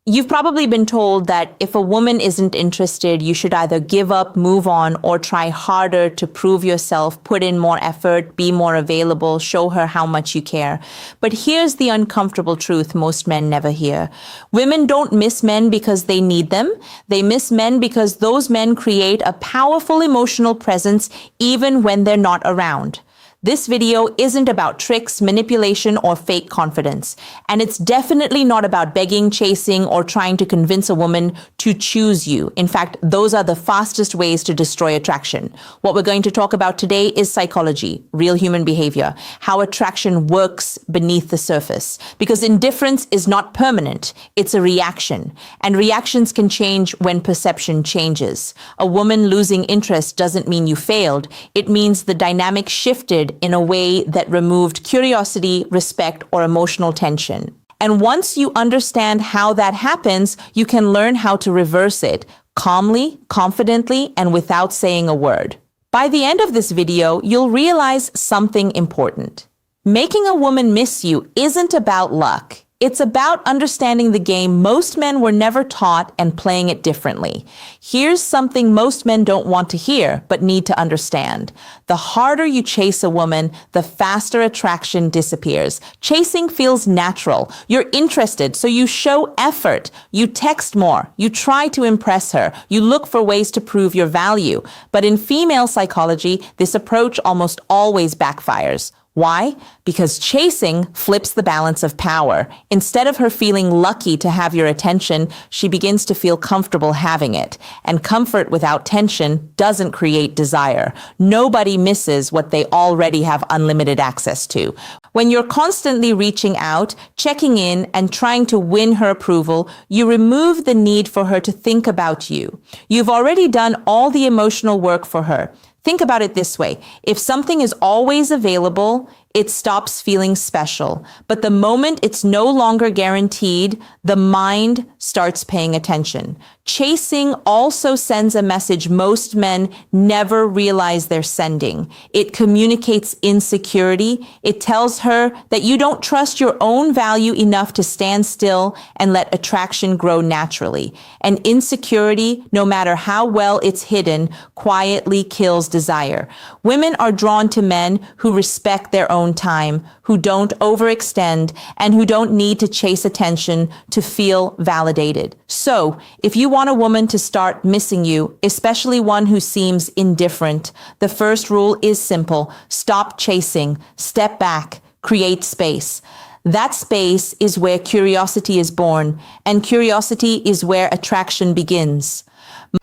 You've probably been told that if a woman isn't interested, you should either give up, move on, or try harder to prove yourself, put in more effort, be more available, show her how much you care. But here's the uncomfortable truth most men never hear. Women don't miss men because they need them. They miss men because those men create a powerful emotional presence even when they're not around. This video isn't about tricks, manipulation, or fake confidence. And it's definitely not about begging, chasing, or trying to convince a woman to choose you. In fact, those are the fastest ways to destroy attraction. What we're going to talk about today is psychology, real human behavior, how attraction works beneath the surface. Because indifference is not permanent, it's a reaction. And reactions can change when perception changes. A woman losing interest doesn't mean you failed. It means the dynamic shifted in a way that removed curiosity, respect, or emotional tension. And once you understand how that happens, you can learn how to reverse it calmly, confidently, and without saying a word. By the end of this video, you'll realize something important. Making a woman miss you isn't about luck. It's about understanding the game most men were never taught and playing it differently. Here's something most men don't want to hear, but need to understand. The harder you chase a woman, the faster attraction disappears. Chasing feels natural. You're interested, so you show effort. You text more. You try to impress her. You look for ways to prove your value. But in female psychology, this approach almost always backfires. Why? Because chasing flips the balance of power. Instead of her feeling lucky to have your attention, she begins to feel comfortable having it. And comfort without tension doesn't create desire. Nobody misses what they already have unlimited access to. When you're constantly reaching out, checking in, and trying to win her approval, you remove the need for her to think about you. You've already done all the emotional work for her. Think about it this way. If something is always available, it stops feeling special. But the moment it's no longer guaranteed, the mind starts paying attention. Chasing also sends a message most men never realize they're sending. It communicates insecurity. It tells her that you don't trust your own value enough to stand still and let attraction grow naturally. And insecurity, no matter how well it's hidden, quietly kills desire. Women are drawn to men who respect their own time, who don't overextend, and who don't need to chase attention to feel validated. So, if you want a woman to start missing you, especially one who seems indifferent, the first rule is simple. Stop chasing, step back, create space. That space is where curiosity is born, and curiosity is where attraction begins.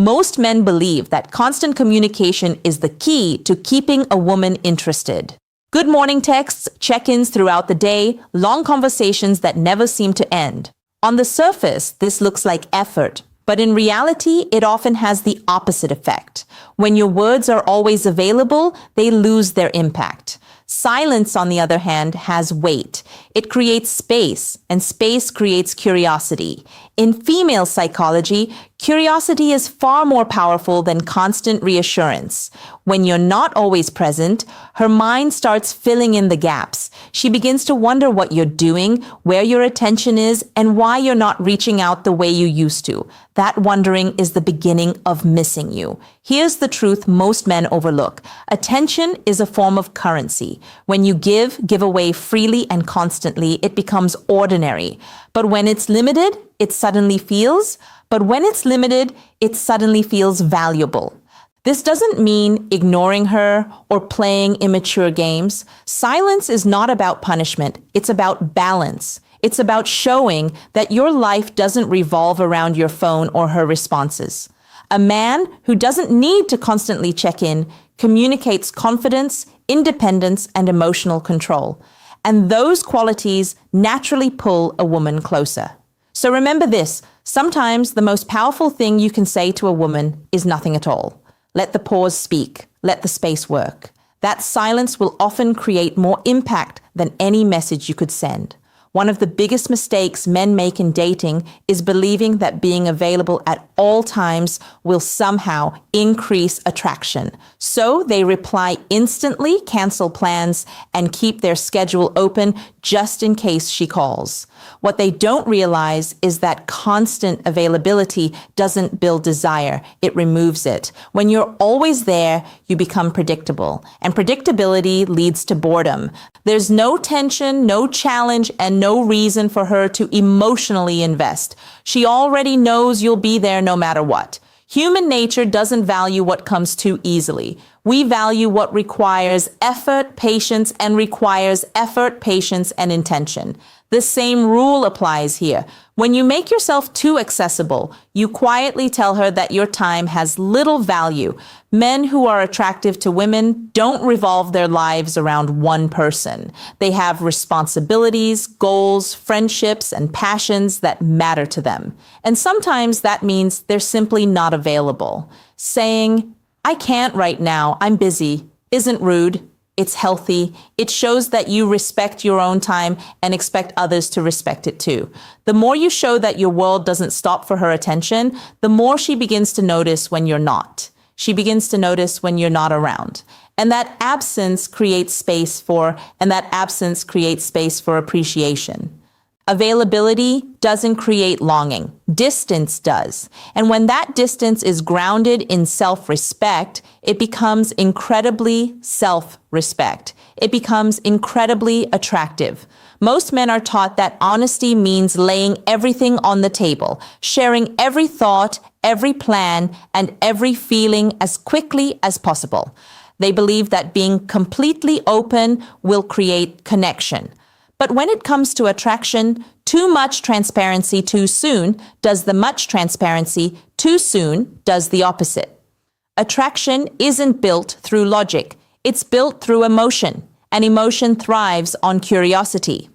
Most men believe that constant communication is the key to keeping a woman interested. Good morning texts, check-ins throughout the day, long conversations that never seem to end. On the surface, this looks like effort, but in reality, it often has the opposite effect. When your words are always available, they lose their impact. Silence, on the other hand, has weight. It creates space, and space creates curiosity. In female psychology, curiosity is far more powerful than constant reassurance. When you're not always present, her mind starts filling in the gaps. She begins to wonder what you're doing, where your attention is, and why you're not reaching out the way you used to. That wondering is the beginning of missing you. Here's the truth most men overlook. Attention is a form of currency. When you give away freely and constantly, it becomes ordinary. But when it's limited, it suddenly feels valuable. This doesn't mean ignoring her or playing immature games. Silence is not about punishment. It's about balance. It's about showing that your life doesn't revolve around your phone or her responses. A man who doesn't need to constantly check in communicates confidence, independence, and emotional control. And those qualities naturally pull a woman closer. So remember this, sometimes the most powerful thing you can say to a woman is nothing at all. Let the pause speak. Let the space work. That silence will often create more impact than any message you could send. One of the biggest mistakes men make in dating is believing that being available at all times will somehow increase attraction. So they reply instantly, cancel plans, and keep their schedule open just in case she calls. What they don't realize is that constant availability doesn't build desire, it removes it. When you're always there, you become predictable, and predictability leads to boredom. There's no tension, no challenge, and no reason for her to emotionally invest. She already knows you'll be there no matter what. Human nature doesn't value what comes too easily. We value what requires effort, patience, and requires effort, patience, and intention. The same rule applies here. When you make yourself too accessible, you quietly tell her that your time has little value. Men who are attractive to women don't revolve their lives around one person. They have responsibilities, goals, friendships, and passions that matter to them. And sometimes that means they're simply not available. Saying, "I can't right now, I'm busy," isn't rude. It's healthy. It shows that you respect your own time and expect others to respect it too. The more you show that your world doesn't stop for her attention, the more she begins to notice when you're not. She begins to notice when you're not around. And that absence creates space for appreciation. Availability doesn't create longing. Distance does. And when that distance is grounded in self-respect, it becomes incredibly self-respect. It becomes incredibly attractive. Most men are taught that honesty means laying everything on the table, sharing every thought, every plan, and every feeling as quickly as possible. They believe that being completely open will create connection. But when it comes to attraction, too much transparency too soon does the much transparency too soon does the opposite. Attraction isn't built through logic. It's built through emotion, and emotion thrives on curiosity.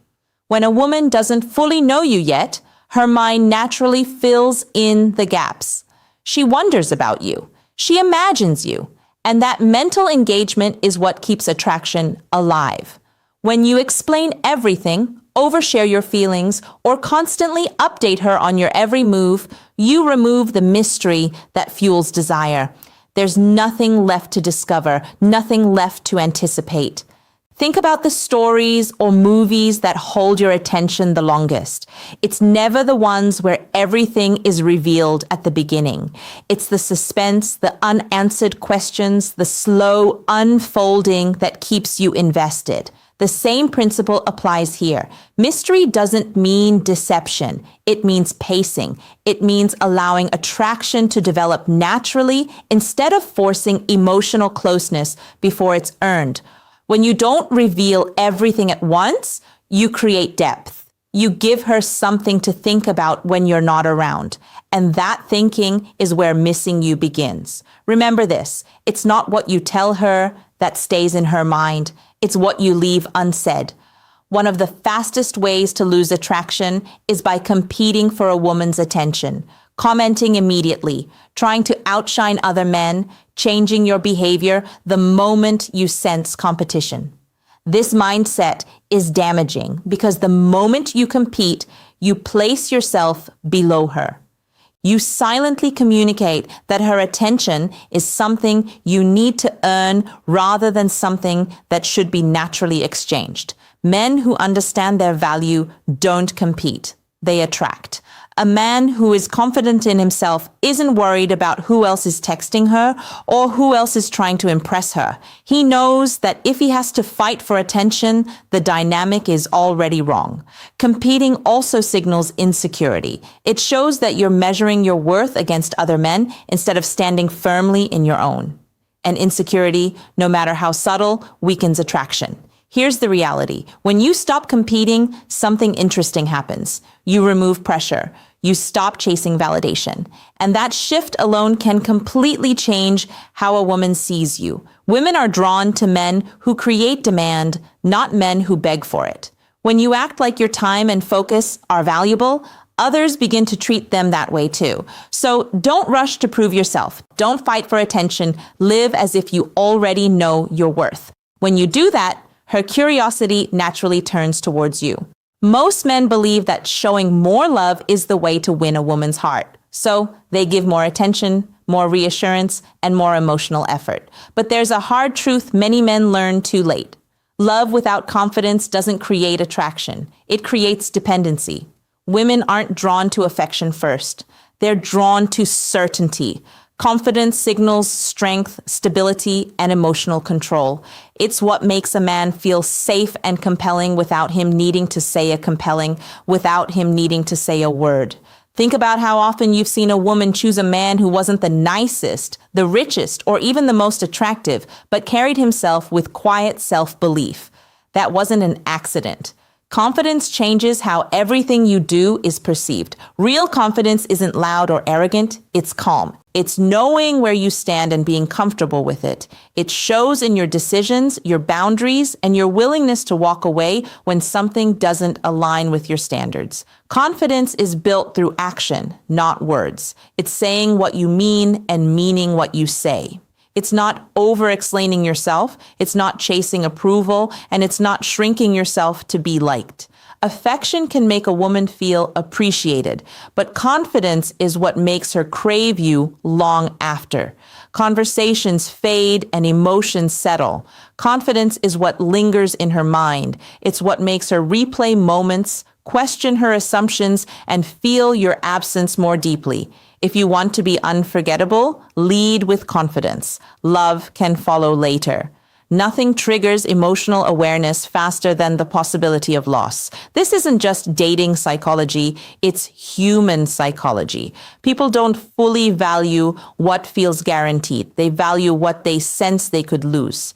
When a woman doesn't fully know you yet, her mind naturally fills in the gaps. She wonders about you. She imagines you. And that mental engagement is what keeps attraction alive. When you explain everything, overshare your feelings, or constantly update her on your every move, you remove the mystery that fuels desire. There's nothing left to discover, nothing left to anticipate. Think about the stories or movies that hold your attention the longest. It's never the ones where everything is revealed at the beginning. It's the suspense, the unanswered questions, the slow unfolding that keeps you invested. The same principle applies here. Mystery doesn't mean deception. It means pacing. It means allowing attraction to develop naturally instead of forcing emotional closeness before it's earned. When you don't reveal everything at once, you create depth. You give her something to think about when you're not around. And that thinking is where missing you begins. Remember this, it's not what you tell her that stays in her mind. It's what you leave unsaid. One of the fastest ways to lose attraction is by competing for a woman's attention, commenting immediately, trying to outshine other men, changing your behavior the moment you sense competition. This mindset is damaging because the moment you compete, you place yourself below her. You silently communicate that her attention is something you need to earn rather than something that should be naturally exchanged. Men who understand their value don't compete. They attract. A man who is confident in himself isn't worried about who else is texting her or who else is trying to impress her. He knows that if he has to fight for attention, the dynamic is already wrong. Competing also signals insecurity. It shows that you're measuring your worth against other men instead of standing firmly in your own. And insecurity, no matter how subtle, weakens attraction. Here's the reality. When you stop competing, something interesting happens. You remove pressure. You stop chasing validation. And that shift alone can completely change how a woman sees you. Women are drawn to men who create demand, not men who beg for it. When you act like your time and focus are valuable, others begin to treat them that way too. So don't rush to prove yourself. Don't fight for attention. Live as if you already know your worth. When you do that, her curiosity naturally turns towards you. Most men believe that showing more love is the way to win a woman's heart. So they give more attention, more reassurance, and more emotional effort. But there's a hard truth many men learn too late. Love without confidence doesn't create attraction. It creates dependency. Women aren't drawn to affection first. They're drawn to certainty. Confidence signals strength, stability, and emotional control. It's what makes a man feel safe and compelling without him needing to say without him needing to say a word. Think about how often you've seen a woman choose a man who wasn't the nicest, the richest, or even the most attractive, but carried himself with quiet self-belief. That wasn't an accident. Confidence changes how everything you do is perceived. Real confidence isn't loud or arrogant, it's calm. It's knowing where you stand and being comfortable with it. It shows in your decisions, your boundaries, and your willingness to walk away when something doesn't align with your standards. Confidence is built through action, not words. It's saying what you mean and meaning what you say. It's not over-explaining yourself, it's not chasing approval, and it's not shrinking yourself to be liked. Affection can make a woman feel appreciated, but confidence is what makes her crave you long after. Conversations fade and emotions settle. Confidence is what lingers in her mind. It's what makes her replay moments, question her assumptions, and feel your absence more deeply. If you want to be unforgettable, lead with confidence. Love can follow later. Nothing triggers emotional awareness faster than the possibility of loss. This isn't just dating psychology, it's human psychology. People don't fully value what feels guaranteed. They value what they sense they could lose.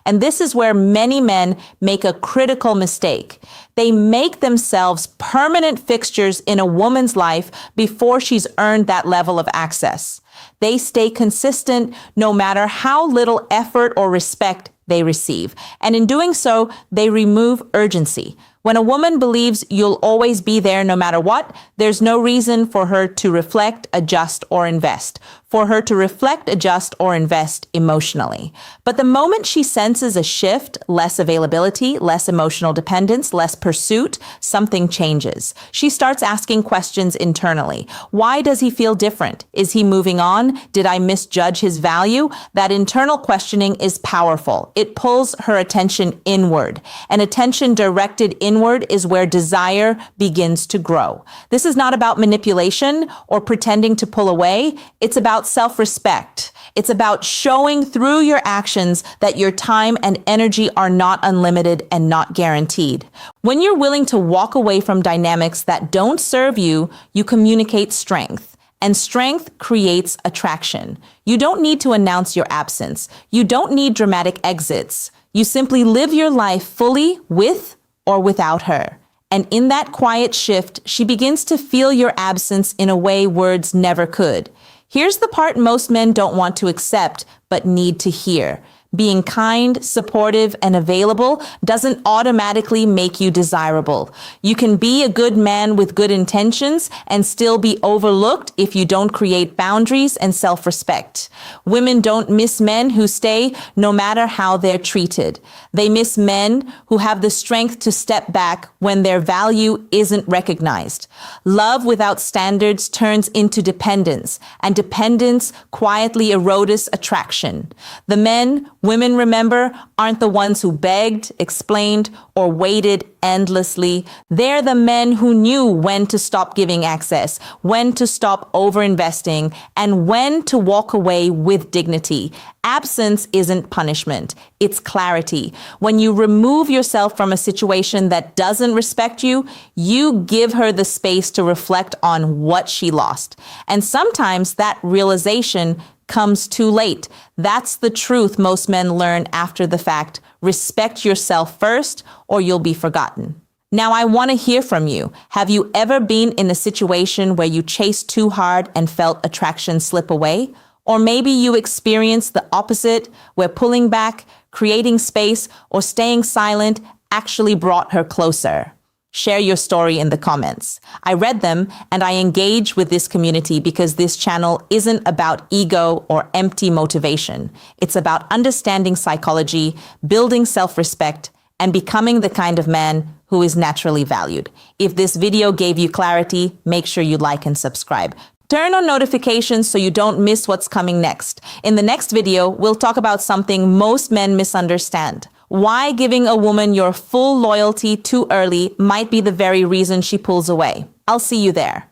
And this is where many men make a critical mistake. They make themselves permanent fixtures in a woman's life before she's earned that level of access. They stay consistent no matter how little effort or respect they receive. And in doing so, they remove urgency. When a woman believes you'll always be there no matter what, there's no reason for her to reflect, adjust, or invest. For her to reflect, adjust, or invest emotionally. But the moment she senses a shift, less availability, less emotional dependence, less pursuit, something changes. She starts asking questions internally. Why does he feel different? Is he moving on? Did I misjudge his value? That internal questioning is powerful. It pulls her attention inward. And attention directed inward is where desire begins to grow. This is not about manipulation or pretending to pull away. It's about self-respect. It's about showing through your actions that your time and energy are not unlimited and not guaranteed. When you're willing to walk away from dynamics that don't serve you, you communicate strength. And strength creates attraction. You don't need to announce your absence. You don't need dramatic exits. You simply live your life fully with or without her. And in that quiet shift, she begins to feel your absence in a way words never could. Here's the part most men don't want to accept, but need to hear. Being kind, supportive, and available doesn't automatically make you desirable. You can be a good man with good intentions and still be overlooked if you don't create boundaries and self-respect. Women don't miss men who stay no matter how they're treated. They miss men who have the strength to step back when their value isn't recognized. Love without standards turns into dependence, and dependence quietly erodes attraction. The men women remember aren't the ones who begged, explained, or waited endlessly. They're the men who knew when to stop giving access, when to stop overinvesting, and when to walk away with dignity. Absence isn't punishment, it's clarity. When you remove yourself from a situation that doesn't respect you, you give her the space to reflect on what she lost. And sometimes that realization comes too late. That's the truth most men learn after the fact. Respect yourself first, or you'll be forgotten. Now, I want to hear from you. Have you ever been in a situation where you chased too hard and felt attraction slip away? Or maybe you experienced the opposite, where pulling back, creating space, or staying silent actually brought her closer. Share your story in the comments. I read them and I engage with this community because this channel isn't about ego or empty motivation. It's about understanding psychology, building self-respect, and becoming the kind of man who is naturally valued. If this video gave you clarity, make sure you like and subscribe. Turn on notifications so you don't miss what's coming next. In the next video, we'll talk about something most men misunderstand. Why giving a woman your full loyalty too early might be the very reason she pulls away. I'll see you there.